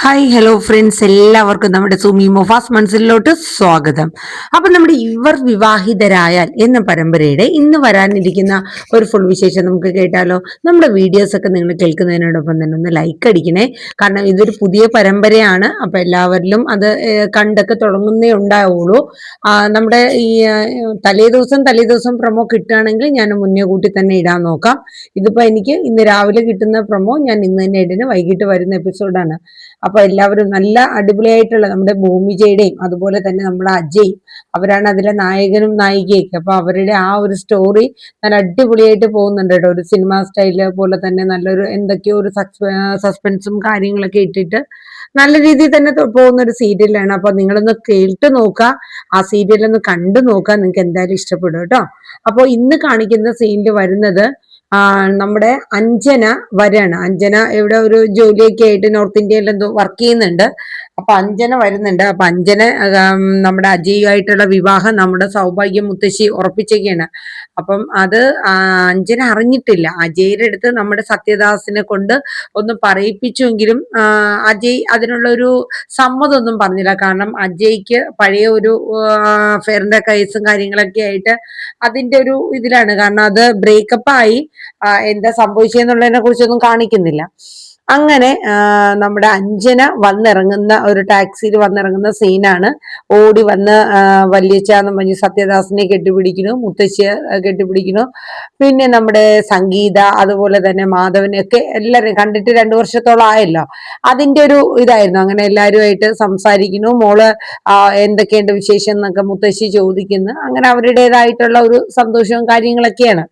Hi hello friends, എല്ലാവർക്കും നമ്മുടെ സുമി മൊഫാസ് മനസ്സിലോട്ട് സ്വാഗതം. അപ്പൊ നമ്മുടെ ഇവർ വിവാഹിതരായാൽ എന്ന പരമ്പരയുടെ ഇന്ന് വരാനിരിക്കുന്ന ഒരു ഫുൾ വിശേഷം നമുക്ക് കേട്ടാലോ. നമ്മുടെ വീഡിയോസ് ഒക്കെ നിങ്ങൾ കേൾക്കുന്നതിനോടൊപ്പം തന്നെ ഒന്ന് ലൈക്ക് അടിക്കണേ. കാരണം ഇതൊരു പുതിയ പരമ്പരയാണ്. അപ്പൊ എല്ലാവരിലും അത് കണ്ടൊക്കെ തുടങ്ങുന്നേ ഉണ്ടാവുള്ളൂ. നമ്മുടെ ഈ തലേദിവസം പ്രൊമോ കിട്ടുകയാണെങ്കിൽ ഞാൻ മുന്നേ കൂട്ടി തന്നെ ഇടാൻ നോക്കാം. ഇതിപ്പോ എനിക്ക് ഇന്ന് രാവിലെ കിട്ടുന്ന പ്രൊമോ ഞാൻ ഇന്ന് തന്നെ ഇടുന്ന വൈകിട്ട് വരുന്ന എപ്പിസോഡാണ്. അപ്പൊ എല്ലാവരും നല്ല അടിപൊളിയായിട്ടുള്ള നമ്മുടെ ഭൂമിജയുടെയും അതുപോലെ തന്നെ നമ്മുടെ അജയ്, അവരാണ് അതിലെ നായകനും നായികയൊക്കെ. അപ്പൊ അവരുടെ ആ ഒരു സ്റ്റോറി നല്ല അടിപൊളിയായിട്ട് പോകുന്നുണ്ട് കേട്ടോ. ഒരു സിനിമ സ്റ്റൈല് പോലെ തന്നെ നല്ലൊരു എന്തൊക്കെയോ ഒരു സസ്പെൻസും കാര്യങ്ങളൊക്കെ ഇട്ടിട്ട് നല്ല രീതിയിൽ തന്നെ പോകുന്ന ഒരു സീരിയലാണ്. അപ്പൊ നിങ്ങളൊന്ന് കേട്ട് നോക്കുക, ആ സീരിയൽ ഒന്ന് കണ്ടു നോക്കുക, നിങ്ങൾക്ക് എന്തായാലും ഇഷ്ടപ്പെടും കേട്ടോ. അപ്പൊ ഇന്ന് കാണിക്കുന്ന സീനിൽ വരുന്നത് നമ്മുടെ അഞ്ജന വരാണ്. അഞ്ജന ഇവിടെ ഒരു ജോലിയൊക്കെ ആയിട്ട് നോർത്ത് ഇന്ത്യയിൽ എന്തോ വർക്ക് ചെയ്യുന്നുണ്ട്. അപ്പൊ അഞ്ജന വരുന്നുണ്ട്. അപ്പൊ അഞ്ജന നമ്മുടെ അജയുമായിട്ടുള്ള വിവാഹം നമ്മുടെ സൗഭാഗ്യ മുത്തശ്ശി ഉറപ്പിച്ചൊക്കെയാണ്. അപ്പം അത് അഞ്ജന അറിഞ്ഞിട്ടില്ല. അജയുടെ അടുത്ത് നമ്മുടെ സത്യദാസിനെ കൊണ്ട് ഒന്ന് പറയിപ്പിച്ചുവെങ്കിലും അജയ് അതിനുള്ള ഒരു സമ്മതമൊന്നും പറഞ്ഞില്ല. കാരണം അജയ്ക്ക് പഴയ ഒരു അഫയറിന്റെ കേസും കാര്യങ്ങളൊക്കെ ആയിട്ട് അതിന്റെ ഒരു ഇതിലാണ്. കാരണം അത് ബ്രേക്കപ്പ് ആയി. എന്താ സംഭവിച്ചെന്നുള്ളതിനെ കുറിച്ചൊന്നും കാണിക്കുന്നില്ല. അങ്ങനെ നമ്മുടെ അഞ്ജന വന്നിറങ്ങുന്ന ഒരു ടാക്സിയിൽ വന്നിറങ്ങുന്ന സീനാണ്. ഓടി വന്ന് വല്യച്ചാന്ന് പറഞ്ഞ് സത്യദാസിനെ കെട്ടിപ്പിടിക്കുന്നു, മുത്തശ്ശിയെ കെട്ടിപ്പിടിക്കുന്നു. പിന്നെ നമ്മുടെ സംഗീത അതുപോലെ തന്നെ മാധവനെയൊക്കെ എല്ലാവരും കണ്ടിട്ട് 2 വർഷത്തോളം ആയല്ലോ. അതിന്റെ ഒരു ഇതായിരുന്നു. അങ്ങനെ എല്ലാവരുമായിട്ട് സംസാരിക്കുന്നു. മോള് എന്തൊക്കെയുണ്ട് വിശേഷം എന്നൊക്കെ മുത്തശ്ശി ചോദിക്കുന്നു. അങ്ങനെ അവരുടേതായിട്ടുള്ള ഒരു സന്തോഷവും കാര്യങ്ങളൊക്കെയാണ്.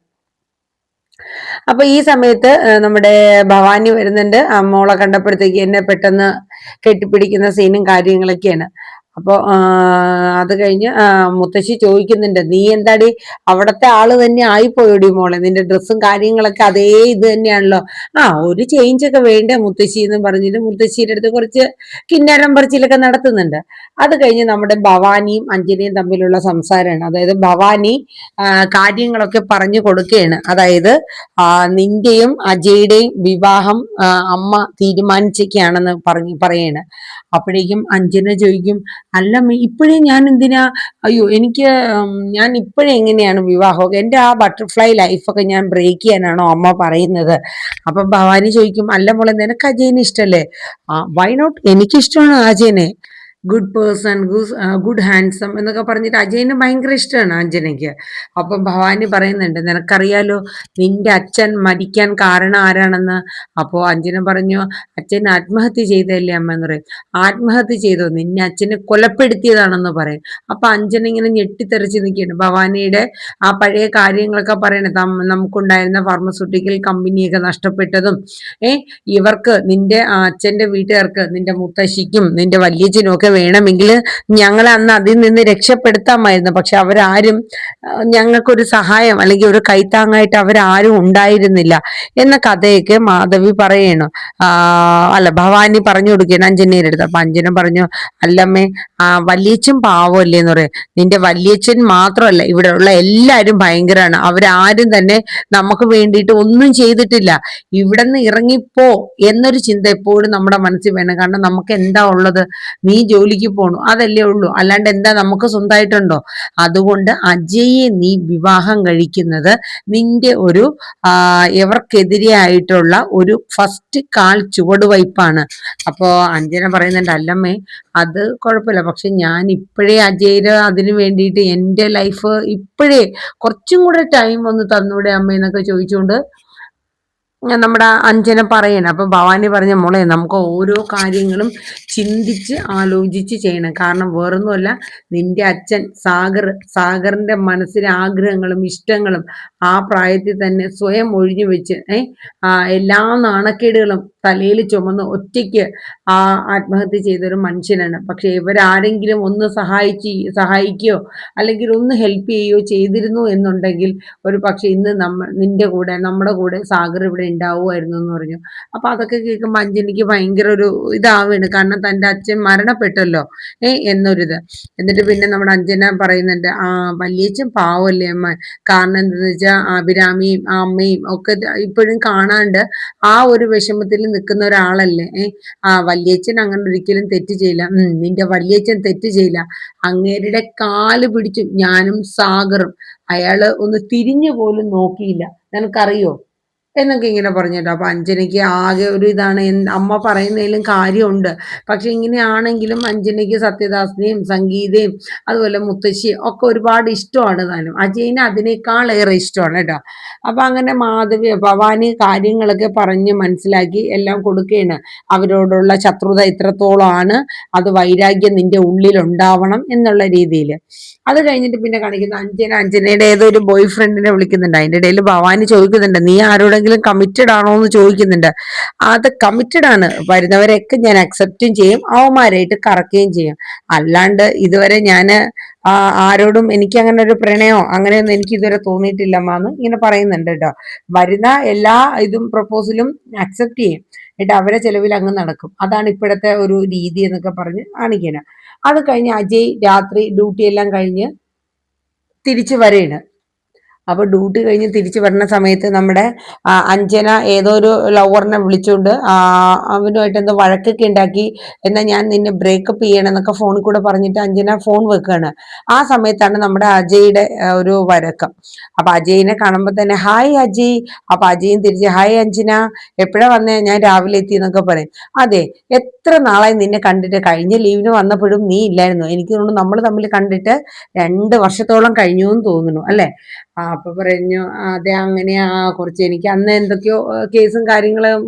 അപ്പൊ ഈ സമയത്ത് നമ്മുടെ ഭവാനി വരുന്നുണ്ട്. മോളെ കണ്ടപ്പോഴത്തേക്ക് എന്നെ പെട്ടെന്ന് കെട്ടിപ്പിടിക്കുന്ന സീനും കാര്യങ്ങളൊക്കെയാണ്. അപ്പൊ അത് കഴിഞ്ഞ് മുത്തശ്ശി ചോദിക്കുന്നുണ്ട്, നീ എന്താടി അവിടത്തെ ആള് തന്നെ ആയിപ്പോയോടി മോളെ, നിന്റെ ഡ്രസ്സും കാര്യങ്ങളൊക്കെ അതേ ഇത് തന്നെയാണല്ലോ. ഒരു ചേഞ്ച് ഒക്കെ വേണ്ടേ മുത്തശ്ശി എന്ന് പറഞ്ഞിട്ട് മുത്തശ്ശിയുടെ അടുത്ത് കുറച്ച് കിന്നാരം പറച്ചിലൊക്കെ നടത്തുന്നുണ്ട്. അത് കഴിഞ്ഞ് നമ്മുടെ ഭവാനിയും അഞ്ജനയും തമ്മിലുള്ള സംസാരമാണ്. അതായത് ഭവാനി കാര്യങ്ങളൊക്കെ പറഞ്ഞു കൊടുക്കുകയാണ്. അതായത് നിന്റെയും അജയുടെയും വിവാഹം അമ്മ തീരുമാനിച്ചൊക്കെയാണെന്ന് പറയാണ്. അപ്പോഴേക്കും അഞ്ജന ചോദിക്കും, അല്ല ഇപ്പോഴേ ഞാൻ എന്തിനാ, അയ്യോ എനിക്ക് ഞാൻ ഇപ്പോഴേ എങ്ങനെയാണ് വിവാഹം, എന്റെ ആ ബട്ടർഫ്ലൈ ലൈഫൊക്കെ ഞാൻ ബ്രേക്ക് ചെയ്യാനാണോ അമ്മ പറയുന്നത്? അപ്പൊ ഭവാനി ചോദിക്കും, അല്ല മോളെ നിനക്ക് അജയനെ ഇഷ്ടല്ലേ? വൈ നോട്ട്, എനിക്കിഷ്ടമാണ് അജയനെ. ഗുഡ് പേഴ്സൺ, ഗുഡ് ഹാൻസം എന്നൊക്കെ പറഞ്ഞിട്ട് അജയന് ഭയങ്കര ഇഷ്ടമാണ് അഞ്ജനയ്ക്ക്. അപ്പം ഭവാനി പറയുന്നുണ്ട്, നിനക്കറിയാലോ നിന്റെ അച്ഛൻ മരിക്കാൻ കാരണം ആരാണെന്ന്? അപ്പോ അഞ്ജന പറഞ്ഞു, അച്ഛൻ ആത്മഹത്യ ചെയ്തല്ലേ അമ്മ എന്ന് പറയും. ആത്മഹത്യ ചെയ്തോ? നിന്നെ അച്ഛനെ കൊലപ്പെടുത്തിയതാണെന്ന് പറയും. അപ്പൊ അഞ്ജന ഇങ്ങനെ ഞെട്ടിത്തെറിച്ച് നിൽക്കുകയാണ്. ഭവാനിയുടെ ആ പഴയ കാര്യങ്ങളൊക്കെ പറയണേ, നമുക്കുണ്ടായിരുന്ന ഫാർമസ്യൂട്ടിക്കൽ കമ്പനിയൊക്കെ നഷ്ടപ്പെട്ടതും ഇവർക്ക് നിന്റെ അച്ഛന്റെ വീട്ടുകാർക്ക് നിന്റെ മുത്തശ്ശിക്കും നിന്റെ വല്യച്ഛനും ഒക്കെ വേണമെങ്കിൽ ഞങ്ങളെ അന്ന് അതിൽ നിന്ന് രക്ഷപ്പെടുത്താമായിരുന്നു. പക്ഷെ അവരാരും ഞങ്ങൾക്കൊരു സഹായം അല്ലെങ്കിൽ ഒരു കൈത്താങ്ങായിട്ട് അവരാരും ഉണ്ടായിരുന്നില്ല എന്ന കഥയൊക്കെ മാധവി പറയണു. അല്ല, ഭവാനി പറഞ്ഞു കൊടുക്കുകയാണ് അഞ്ജനയുടെ അടുത്ത്. അപ്പൊ അഞ്ജന പറഞ്ഞു, അല്ലമ്മേ വല്യച്ഛൻ പാവമല്ലേ എന്ന് പറയും. നിന്റെ വല്യച്ഛൻ മാത്രമല്ല ഇവിടെ ഉള്ള എല്ലാവരും ഭയങ്കരമാണ്. അവരാരും തന്നെ നമുക്ക് വേണ്ടിയിട്ട് ഒന്നും ചെയ്തിട്ടില്ല. ഇവിടെ നിന്ന് ഇറങ്ങിപ്പോ എന്നൊരു ചിന്ത എപ്പോഴും നമ്മുടെ മനസ്സിൽ വേണം. കാരണം നമുക്ക് എന്താ ഉള്ളത്? നീ ജോലിക്ക് പോണു, അതല്ലേ ഉള്ളൂ. അല്ലാണ്ട് എന്താ നമുക്ക് സ്വന്തമായിട്ടുണ്ടോ? അതുകൊണ്ട് അജയെ നീ വിവാഹം കഴിക്കുന്നത് നിന്റെ ഒരു എവർക്കെതിരെയായിട്ടുള്ള ഒരു ഫസ്റ്റ് കാൽ ചുവടുവയ്പ്പാണ്. അപ്പോ അഞ്ജന പറയുന്നുണ്ട്, അല്ലമ്മേ അത് കുഴപ്പമില്ല, പക്ഷെ ഞാൻ ഇപ്പോഴേ അജയ് അതിനു വേണ്ടിയിട്ട് എൻ്റെ ലൈഫ് ഇപ്പോഴേ കുറച്ചും കൂടെ ടൈം ഒന്ന് തന്നൂടെ അമ്മ എന്നൊക്കെ ചോദിച്ചുകൊണ്ട് നമ്മുടെ അഞ്ജന പറയണം. അപ്പൊ ഭവാനി പറഞ്ഞ, മോളെ നമുക്ക് ഓരോ കാര്യങ്ങളും ചിന്തിച്ച് ആലോചിച്ച് ചെയ്യണം. കാരണം വേറൊന്നുമല്ല, നിന്റെ അച്ഛൻ സാഗറിന്റെ മനസ്സിലെ ആഗ്രഹങ്ങളും ഇഷ്ടങ്ങളും ആ പ്രായത്തിൽ തന്നെ സ്വയം ഒഴിഞ്ഞു വെച്ച് എല്ലാ നാണക്കേടുകളും തലയിൽ ചുമന്ന് ഒറ്റയ്ക്ക് ആത്മഹത്യ ചെയ്തൊരു മനുഷ്യനാണ്. പക്ഷെ ഇവരാരെങ്കിലും ഒന്ന് സഹായിക്കുകയോ അല്ലെങ്കിൽ ഒന്ന് ഹെൽപ്പ് ചെയ്യുകയോ ചെയ്തിരുന്നു എന്നുണ്ടെങ്കിൽ ഒരു പക്ഷെ ഇന്ന് നിന്റെ കൂടെ നമ്മുടെ കൂടെ സാഗർ ഇവിടെ ഉണ്ടാവുമായിരുന്നു എന്ന് പറഞ്ഞു. അപ്പൊ അതൊക്കെ കേൾക്കുമ്പോൾ അഞ്ജലിക്ക് ഭയങ്കര ഒരു ഇതാവാണ്, കാരണം തന്റെ അച്ഛൻ മരണപ്പെട്ടല്ലോ എന്നൊരിത്. എന്നിട്ട് പിന്നെ നമ്മുടെ അഞ്ജന പറയുന്നുണ്ട്, ആ വല്യച്ഛൻ പാവല്ലേ അമ്മ, കാരണം എന്താന്ന് വെച്ചാൽ അഭിരാമിയും ആ അമ്മയും ഒക്കെ ഇപ്പോഴും കാണാണ്ട് ആ ഒരു വിഷമത്തിൽ നിൽക്കുന്ന ഒരാളല്ലേ. ആ വല്യച്ഛൻ അങ്ങനെ ഒരിക്കലും തെറ്റ് ചെയ്യില്ല. നിന്റെ വല്യച്ഛൻ തെറ്റ് ചെയ്യില്ല. അങ്ങേരുടെ കാല് പിടിച്ചു ഞാനും സാഗറും, അയാള് ഒന്ന് തിരിഞ്ഞു പോലും നോക്കിയില്ല, നിനക്കറിയോ എന്നൊക്കെ ഇങ്ങനെ പറഞ്ഞിട്ടോ. അപ്പൊ അഞ്ജനയ്ക്ക് ആകെ ഒരു ഇതാണ്, അമ്മ പറയുന്നതിലും കാര്യമുണ്ട്. പക്ഷെ ഇങ്ങനെയാണെങ്കിലും അഞ്ജനയ്ക്ക് സത്യദാസിനെയും സംഗീതയും അതുപോലെ മുത്തശ്ശിയും ഒക്കെ ഒരുപാട് ഇഷ്ടമാണ് താനും. അജയിന് അതിനേക്കാൾ ഏറെ ഇഷ്ടമാണ് കേട്ടോ. അപ്പൊ അങ്ങനെ മാധവി ഭവാനി കാര്യങ്ങളൊക്കെ പറഞ്ഞ് മനസ്സിലാക്കി എല്ലാം കൊടുക്കുകയാണ്. അവരോടുള്ള ശത്രുത ഇത്രത്തോളമാണ്, അത് വൈരാഗ്യം നിന്റെ ഉള്ളിൽ ഉണ്ടാവണം എന്നുള്ള രീതിയിൽ. അത് കഴിഞ്ഞിട്ട് പിന്നെ കാണിക്കുന്ന അഞ്ജനയുടെ ഏതോ ഒരു ബോയ് ഫ്രണ്ടിനെ വിളിക്കുന്നുണ്ട്. അതിന്റെ ഇടയിൽ ഭവാനി ചോദിക്കുന്നുണ്ട്, നീ ആരോടെങ്കിലും കമ്മിറ്റഡ് ആണോ എന്ന് ചോദിക്കുന്നുണ്ട്. അത് കമ്മിറ്റഡ് ആണ്, വരുന്നവരെയൊക്കെ ഞാൻ അക്സെപ്റ്റും ചെയ്യും, അവന്മാരായിട്ട് കറക്കുകയും ചെയ്യും. അല്ലാണ്ട് ഇതുവരെ ഞാന് ആരോടും എനിക്ക് അങ്ങനെ ഒരു പ്രണയമോ അങ്ങനെയൊന്നും എനിക്ക് ഇതുവരെ തോന്നിയിട്ടില്ല എന്ന് ഇങ്ങനെ പറയുന്നുണ്ട് കേട്ടോ. വരുന്ന എല്ലാ ഇതും പ്രപ്പോസലും അക്സെപ്റ്റ് ചെയ്യും, എന്നിട്ട് അവരെ ചെലവിൽ അങ്ങ് നടക്കും. അതാണ് ഇപ്പോഴത്തെ ഒരു രീതി എന്നൊക്കെ പറഞ്ഞ് കാണിക്കണം. അത് കഴിഞ്ഞ് അജയ് രാത്രി ഡ്യൂട്ടി എല്ലാം കഴിഞ്ഞ് തിരിച്ചു വരെയാണ്. അപ്പൊ ഡ്യൂട്ടി കഴിഞ്ഞ് തിരിച്ചു വരുന്ന സമയത്ത് നമ്മുടെ അഞ്ജന ഏതോ ഒരു ലവറിനെ വിളിച്ചുകൊണ്ട് അവനുമായിട്ട് എന്തോ വഴക്കൊക്കെ ഉണ്ടാക്കി, എന്നാൽ ഞാൻ നിന്നെ ബ്രേക്കപ്പ് ചെയ്യണം എന്നൊക്കെ ഫോണിൽ കൂടെ പറഞ്ഞിട്ട് അഞ്ജന ഫോൺ വെക്കുകയാണ്. ആ സമയത്താണ് നമ്മുടെ അജയുടെ ഒരു വഴക്കം. അപ്പൊ അജയിനെ കാണുമ്പോൾ തന്നെ ഹായ് അജയ്, അപ്പൊ അജയും തിരിച്ച് ഹായ് അഞ്ജന, എപ്പോഴാ വന്നേ, ഞാൻ രാവിലെ എത്തി എന്നൊക്കെ പറയും. അതെ, എത്ര നാളായി നിന്നെ കണ്ടിട്ട്, കഴിഞ്ഞ ലീവിന് വന്നപ്പോഴും നീ ഇല്ലായിരുന്നു, എനിക്ക് തോന്നുന്നു നമ്മൾ തമ്മിൽ കണ്ടിട്ട് 2 വർഷത്തോളം കഴിഞ്ഞു എന്ന് തോന്നുന്നു അല്ലെ. അപ്പൊ പറഞ്ഞു അതെ അങ്ങനെയാ, കുറച്ച് എനിക്ക് അന്ന് എന്തൊക്കെയോ കേസും കാര്യങ്ങളും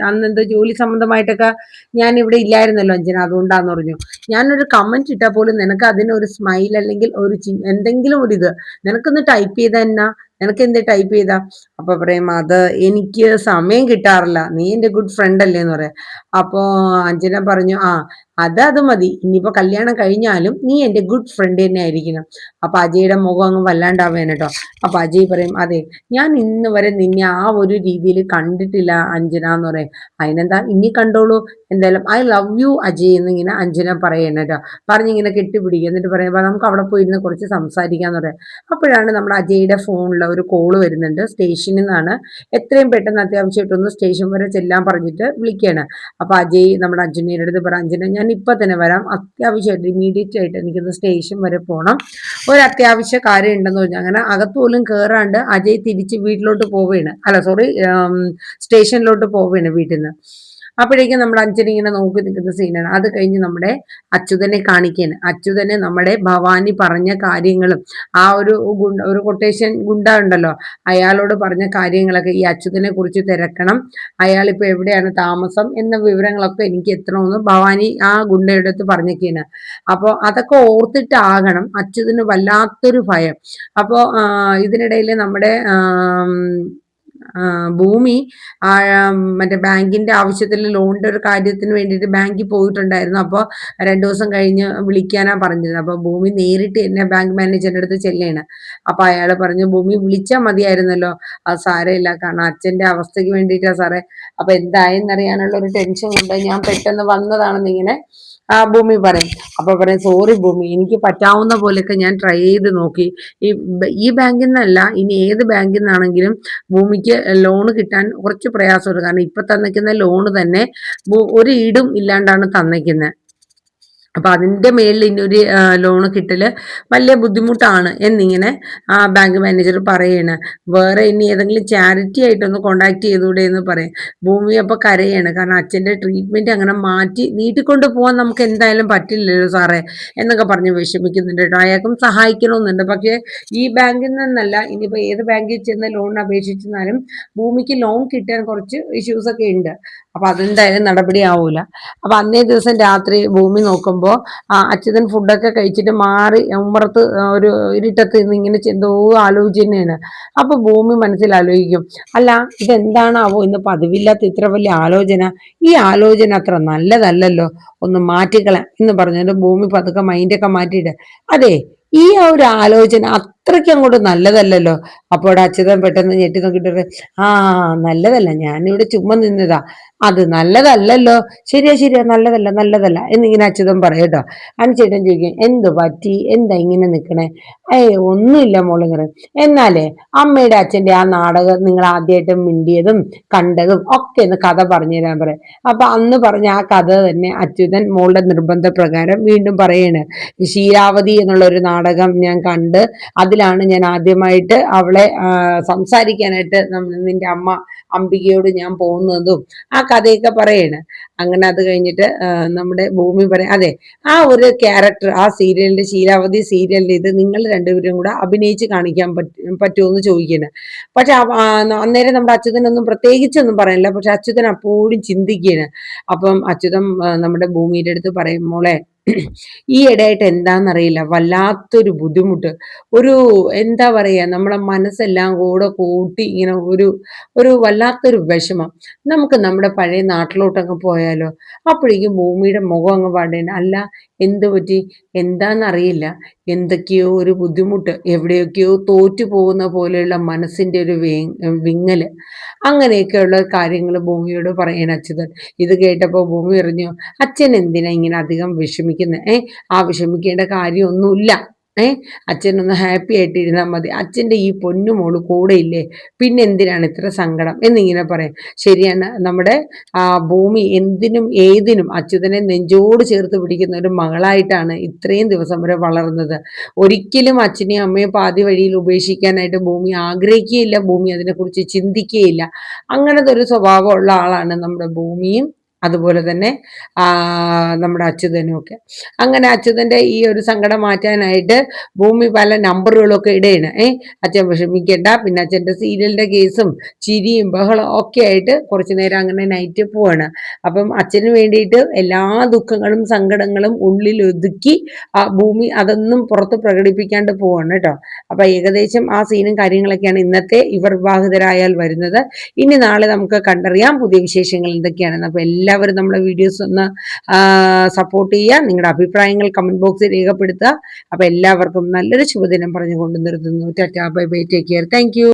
അന്ന് എന്തോ ജോലി സംബന്ധമായിട്ടൊക്കെ ഞാൻ ഇവിടെ ഇല്ലായിരുന്നല്ലോ അഞ്ജന, അതുകൊണ്ടാന്ന് പറഞ്ഞു. ഞാനൊരു കമന്റ് ഇട്ടാൽ പോലും നിനക്ക് അതിനൊരു സ്മൈൽ അല്ലെങ്കിൽ ഒരു എന്തെങ്കിലും ഒരു ഇത് നിനക്കൊന്ന് ടൈപ്പ് ചെയ്ത എന്നാ, നിനക്ക് എന്ത് ടൈപ്പ് ചെയ്താ. അപ്പൊ പറയും അത് എനിക്ക് സമയം കിട്ടാറില്ല, നീ എന്റെ ഗുഡ് ഫ്രണ്ട് അല്ലേ എന്ന് പറയാം. അപ്പോ അഞ്ജന പറഞ്ഞു അത് മതി, ഇനിയിപ്പോ കല്യാണം കഴിഞ്ഞാലും നീ എന്റെ ഗുഡ് ഫ്രണ്ട് തന്നെ ആയിരിക്കണം. അപ്പൊ അജയുടെ മുഖം അങ്ങ് വല്ലാണ്ടാവുകയാണ് കേട്ടോ. അപ്പൊ അജയ് പറയും അതെ, ഞാൻ ഇന്ന് വരെ നിന്നെ ആ ഒരു രീതിയിൽ കണ്ടിട്ടില്ല അഞ്ജന എന്ന് പറയും. അതിനെന്താ, ഇനി കണ്ടോളൂ, എന്തായാലും ഐ ലവ് യു അജയ് എന്നിങ്ങനെ അഞ്ജന പറയണം കേട്ടോ. പറഞ്ഞിങ്ങനെ കെട്ടിപ്പിടിക്കുക, എന്നിട്ട് പറയുമ്പോൾ നമുക്ക് അവിടെ പോയിരുന്ന് കുറച്ച് സംസാരിക്കാന്ന് പറയാം. അപ്പോഴാണ് നമ്മുടെ അജയുടെ ഫോണിൽ ഒരു കോള് വരുന്നുണ്ട്, സ്റ്റേഷനിൽ നിന്നാണ്. എത്രയും പെട്ടെന്ന് അത്യാവശ്യമായിട്ടൊന്ന് സ്റ്റേഷൻ വരെ ചെല്ലാൻ പറഞ്ഞിട്ട് വിളിക്കുകയാണ്. അപ്പൊ അജയ് നമ്മുടെ അഞ്ജനയുടെ അടുത്ത് പറ, അഞ്ജന ഞാൻ ഇപ്പൊ തന്നെ വരാം, അത്യാവശ്യമായിട്ട് ഇമീഡിയറ്റ് ആയിട്ട് എനിക്കൊന്ന് സ്റ്റേഷൻ വരെ പോകണം, ഒരു അത്യാവശ്യ കാര്യം ഉണ്ടെന്ന് പറഞ്ഞു. അങ്ങനെ അകത്ത് പോലും കയറാണ്ട് അജയ് തിരിച്ച് വീട്ടിലോട്ട് പോവുകയാണ്, അല്ല സോറി സ്റ്റേഷനിലോട്ട് പോവുകയാണ് വീട്ടിൽ നിന്ന്. അപ്പോഴേക്കും നമ്മൾ അഞ്ജന ഇങ്ങനെ നോക്കി നിൽക്കുന്ന സീനാണ്. അത് കഴിഞ്ഞ് നമ്മുടെ അച്യുതനെ കാണിക്കുകയാണ്. അച്യുതനെ നമ്മുടെ ഭവാനി പറഞ്ഞ കാര്യങ്ങളും ഒരു കൊട്ടേഷൻ ഗുണ്ട ഉണ്ടല്ലോ, അയാളോട് പറഞ്ഞ കാര്യങ്ങളൊക്കെ ഈ അച്യുതനെ കുറിച്ച് തിരക്കണം, അയാളിപ്പോ എവിടെയാണ് താമസം എന്ന വിവരങ്ങളൊക്കെ എനിക്ക് എത്തണമെന്ന് ഭവാനി ആ ഗുണ്ടയുടെ അടുത്ത് പറഞ്ഞൊക്കെയാണ്. അപ്പോൾ അതൊക്കെ ഓർത്തിട്ടാകണം അച്യുതന് വല്ലാത്തൊരു ഭയം. അപ്പോൾ ഇതിനിടയിൽ നമ്മുടെ ഭൂമി മറ്റേ ബാങ്കിന്റെ ആവശ്യത്തിൽ ലോണിന്റെ ഒരു കാര്യത്തിന് വേണ്ടിയിട്ട് ബാങ്കിൽ പോയിട്ടുണ്ടായിരുന്നു. അപ്പോൾ 2 ദിവസം കഴിഞ്ഞ് വിളിക്കാനാ പറഞ്ഞിരുന്നത്. അപ്പോൾ ഭൂമി നേരിട്ട് എന്നെ ബാങ്ക് മാനേജറിന്റെ അടുത്ത് ചെല്ലാണ്. അപ്പൊ അയാൾ പറഞ്ഞു, ഭൂമി വിളിച്ചാൽ മതിയായിരുന്നല്ലോ, അത് സാരമില്ല, കാരണം അച്ഛന്റെ അവസ്ഥയ്ക്ക് വേണ്ടിയിട്ടാ സാറേ, അപ്പൊ എന്തായെന്നറിയാനുള്ള ഒരു ടെൻഷൻ കൊണ്ട് ഞാൻ പെട്ടെന്ന് വന്നതാണെന്ന് ഇങ്ങനെ ഭൂമി പറയും. അപ്പൊ പറയും സോറി ഭൂമി, എനിക്ക് പറ്റാവുന്ന പോലെയൊക്കെ ഞാൻ ട്രൈ ചെയ്ത് നോക്കി, ഈ ബാങ്കിൽ നിന്നല്ല ഇനി ഏത് ബാങ്കിൽ നിന്നാണെങ്കിലും ഭൂമിക്ക് ലോൺ കിട്ടാൻ കുറച്ച് പ്രയാസമുണ്ട്, കാരണം ഇപ്പൊ തന്നിക്കുന്ന ലോണ് തന്നെ ഒരു ഈടും ഇല്ലാണ്ടാണ് തന്നിക്കുന്നത്. അപ്പൊ അതിന്റെ മേലിൽ ഇനിയൊരു ലോണ് കിട്ടല് വലിയ ബുദ്ധിമുട്ടാണ് എന്നിങ്ങനെ ബാങ്ക് മാനേജർ പറയാണ്. വേറെ ഇനി ഏതെങ്കിലും ചാരിറ്റി ആയിട്ടൊന്ന് കോണ്ടാക്ട് ചെയ്തൂടെ എന്ന് പറയും. ഭൂമി അപ്പൊ കരയാണ്, കാരണം അച്ഛന്റെ ട്രീറ്റ്മെന്റ് അങ്ങനെ മാറ്റി നീട്ടിക്കൊണ്ട് പോകാൻ നമുക്ക് എന്തായാലും പറ്റില്ലല്ലോ സാറേ എന്നൊക്കെ പറഞ്ഞ് വിഷമിക്കുന്നുണ്ട് കേട്ടോ. അയാൾക്കും സഹായിക്കണമെന്നുണ്ട്, പക്ഷേ ഈ ബാങ്കിൽ നിന്നല്ല, ഇനിയിപ്പോ ഏത് ബാങ്കിൽ ചെന്ന് ലോണിന് അപേക്ഷിച്ചാലും ഭൂമിക്ക് ലോൺ കിട്ടാൻ കുറച്ച് ഇഷ്യൂസ് ഒക്കെ ഉണ്ട്. അപ്പൊ അതെന്തായാലും നടപടി ആവൂല. അപ്പൊ അന്നേ ദിവസം രാത്രി ഭൂമി നോക്കുമ്പോൾ അച്യുതൻ ഫുഡൊക്കെ കഴിച്ചിട്ട് മാറി ഉമ്മറത്ത് ഒരു ഇരുട്ടത്ത് നിന്ന് ഇങ്ങനെ എന്തോ ആലോചനയാണ്. അപ്പൊ ഭൂമി മനസ്സിലാലോചിക്കും, അല്ല ഇതെന്താണാവോ ഇന്ന് പതിവില്ലാത്ത ഇത്ര വലിയ ആലോചന, ഈ ആലോചന അത്ര നല്ലതല്ലല്ലോ, ഒന്ന് മാറ്റിക്കള എന്ന് പറഞ്ഞിട്ട് ഭൂമി പതുക്കെ മൈൻഡൊക്കെ മാറ്റിയിട്ട്, അതെ ഈ ഒരു ആലോചന അത്രയ്ക്ക് അങ്ങോട്ട് നല്ലതല്ലല്ലോ. അപ്പോൾ അച്യുതൻ പെട്ടെന്ന് ഞെട്ടി നോക്കിയിട്ട് ആ നല്ലതല്ല, ഞാനിവിടെ ചുമ്മാ നിന്നതാ. അത് നല്ലതല്ലല്ലോ. ശരിയാ ശരിയാ, നല്ലതല്ല നല്ലതല്ല എന്നിങ്ങനെ അച്യുതൻ പറയട്ടോ. അനുചേട്ടൻ ചോദിക്കും എന്ത് പറ്റി, എന്താ ഇങ്ങനെ നിക്കണേ? ഒന്നുമില്ല മോളിങ്ങനെ. എന്നാലേ അമ്മയുടെ അച്ഛന്റെ ആ നാടകം നിങ്ങൾ ആദ്യമായിട്ട് മിണ്ടിയതും കണ്ടതും ഒക്കെ ഒന്ന് കഥ പറഞ്ഞു തരാൻ പറയാം. അപ്പൊ അന്ന് പറഞ്ഞ ആ കഥ തന്നെ അച്യുതൻ മോളുടെ നിർബന്ധ പ്രകാരം വീണ്ടും പറയാണ്. ശീലാവതി എന്നുള്ള ഒരു നാടകം ഞാൻ കണ്ട്, അതിലാണ് ഞാൻ ആദ്യമായിട്ട് അവളെ സംസാരിക്കാനായിട്ട് നിന്റെ അമ്മ അംബികയോട് ഞാൻ പോകുന്നതും ആ കഥയൊക്കെ പറയാണ്. അങ്ങനെ അത് കഴിഞ്ഞിട്ട് നമ്മുടെ ഭൂമി പറയും അതെ, ആ ഒരു ക്യാരക്ടർ ആ സീരിയലിന്റെ ശീലാവതി സീരിയലിന്റെ ഇത് നിങ്ങൾ രണ്ടുപേരും കൂടെ അഭിനയിച്ച് കാണിക്കാൻ പറ്റുമോ എന്ന് ചോദിക്കുന്നത്. പക്ഷെ അന്നേരം നമ്മുടെ അച്യുതനൊന്നും പ്രത്യേകിച്ചൊന്നും പറയില്ല. പക്ഷെ അച്യുതൻ അപ്പോഴും ചിന്തിക്കുകയാണ്. അപ്പം അച്യുതൻ നമ്മുടെ ഭൂമിയുടെ അടുത്ത് പറയും മോളെ, ഈ ഇടയായിട്ട് എന്താണെന്നറിയില്ല, വല്ലാത്തൊരു ബുദ്ധിമുട്ട്, ഒരു എന്താ പറയാ, നമ്മളെ മനസ്സെല്ലാം കൂടെ കൂട്ടി ഇങ്ങനെ ഒരു ഒരു വല്ലാത്തൊരു വിഷമം. നമുക്ക് നമ്മുടെ പഴയ നാട്ടിലോട്ടങ്ങ് പോയാലോ? അപ്പോഴേക്കും ഭൂമിയുടെ മുഖം അങ്ങ് പാടേണ്ട. അല്ല, എന്ത് പറ്റി? എന്താന്നറിയില്ല, എന്തൊക്കെയോ ഒരു ബുദ്ധിമുട്ട്, എവിടെയൊക്കെയോ തോറ്റു പോകുന്ന പോലെയുള്ള മനസ്സിന്റെ ഒരു വിങ്ങല്, അങ്ങനെയൊക്കെയുള്ള കാര്യങ്ങൾ ഭൂമിയോട് പറയണ അച്യുതൻ. ഇത് കേട്ടപ്പോൾ ഭൂമി പറഞ്ഞു, അച്ഛൻ എന്തിനാ ഇങ്ങനെ അധികം വിഷമിക്കുന്നത്? ആ വിഷമിക്കേണ്ട കാര്യമൊന്നുമില്ല. അച്ഛനൊന്ന് ഹാപ്പി ആയിട്ട് ഇരുന്നാൽ മതി. അച്ഛൻ്റെ ഈ പൊന്നുമോള് കൂടെ ഇല്ലേ, പിന്നെ എന്തിനാണ് ഇത്ര സങ്കടം എന്നിങ്ങനെ പറയാം. ശരിയാണ്, നമ്മുടെ ഭൂമി എന്തിനും ഏതിനും അച്യുതനെ നെഞ്ചോട് ചേർത്ത് പിടിക്കുന്ന ഒരു മകളായിട്ടാണ് ഇത്രയും ദിവസം വരെ വളർന്നത്. ഒരിക്കലും അച്ഛനെയും അമ്മയും പാതി വഴിയിൽ ഉപേക്ഷിക്കാനായിട്ട് ഭൂമി ആഗ്രഹിക്കുകയില്ല, ഭൂമി അതിനെക്കുറിച്ച് ചിന്തിക്കുകയില്ല. അങ്ങനത്തെ ഒരു സ്വഭാവമുള്ള ആളാണ് നമ്മുടെ ഭൂമിയും, അതുപോലെ തന്നെ നമ്മുടെ അച്യുതനും ഒക്കെ. അങ്ങനെ അച്യുതന്റെ ഈ ഒരു സങ്കടം മാറ്റാനായിട്ട് ഭൂമി പല നമ്പറുകളൊക്കെ ഇടയാണ്. അച്ഛൻ വിഷമിക്കേണ്ട, പിന്നെ അച്ഛൻ്റെ സീരിയലിന്റെ കേസും ചിരിയും ബഹളം ഒക്കെ ആയിട്ട് കുറച്ചു നേരം അങ്ങനെ നൈറ്റ് പോവാണ്. അപ്പം അച്ഛന് വേണ്ടിയിട്ട് എല്ലാ ദുഃഖങ്ങളും സങ്കടങ്ങളും ഉള്ളിൽ ഒതുക്കി ആ ഭൂമി അതൊന്നും പുറത്ത് പ്രകടിപ്പിക്കാണ്ട് പോവാണ് കേട്ടോ. അപ്പൊ ഏകദേശം ആ സീനും കാര്യങ്ങളൊക്കെയാണ് ഇന്നത്തെ ഇവർ വിവാഹിതരായാൽ വരുന്നത്. ഇനി നാളെ നമുക്ക് കണ്ടറിയാം പുതിയ വിശേഷങ്ങൾ എന്തൊക്കെയാണെന്ന്. അപ്പൊ എല്ലാവരും നമ്മുടെ വീഡിയോസ് ഒന്ന് സപ്പോർട്ട് ചെയ്യുക, നിങ്ങളുടെ അഭിപ്രായങ്ങൾ കമന്റ് ബോക്സിൽ രേഖപ്പെടുത്തുക. അപ്പൊ എല്ലാവർക്കും നല്ലൊരു ശുഭദിനം പറഞ്ഞുകൊണ്ട് നിർത്തുന്നു. Tata, bye bye, take care, thank you.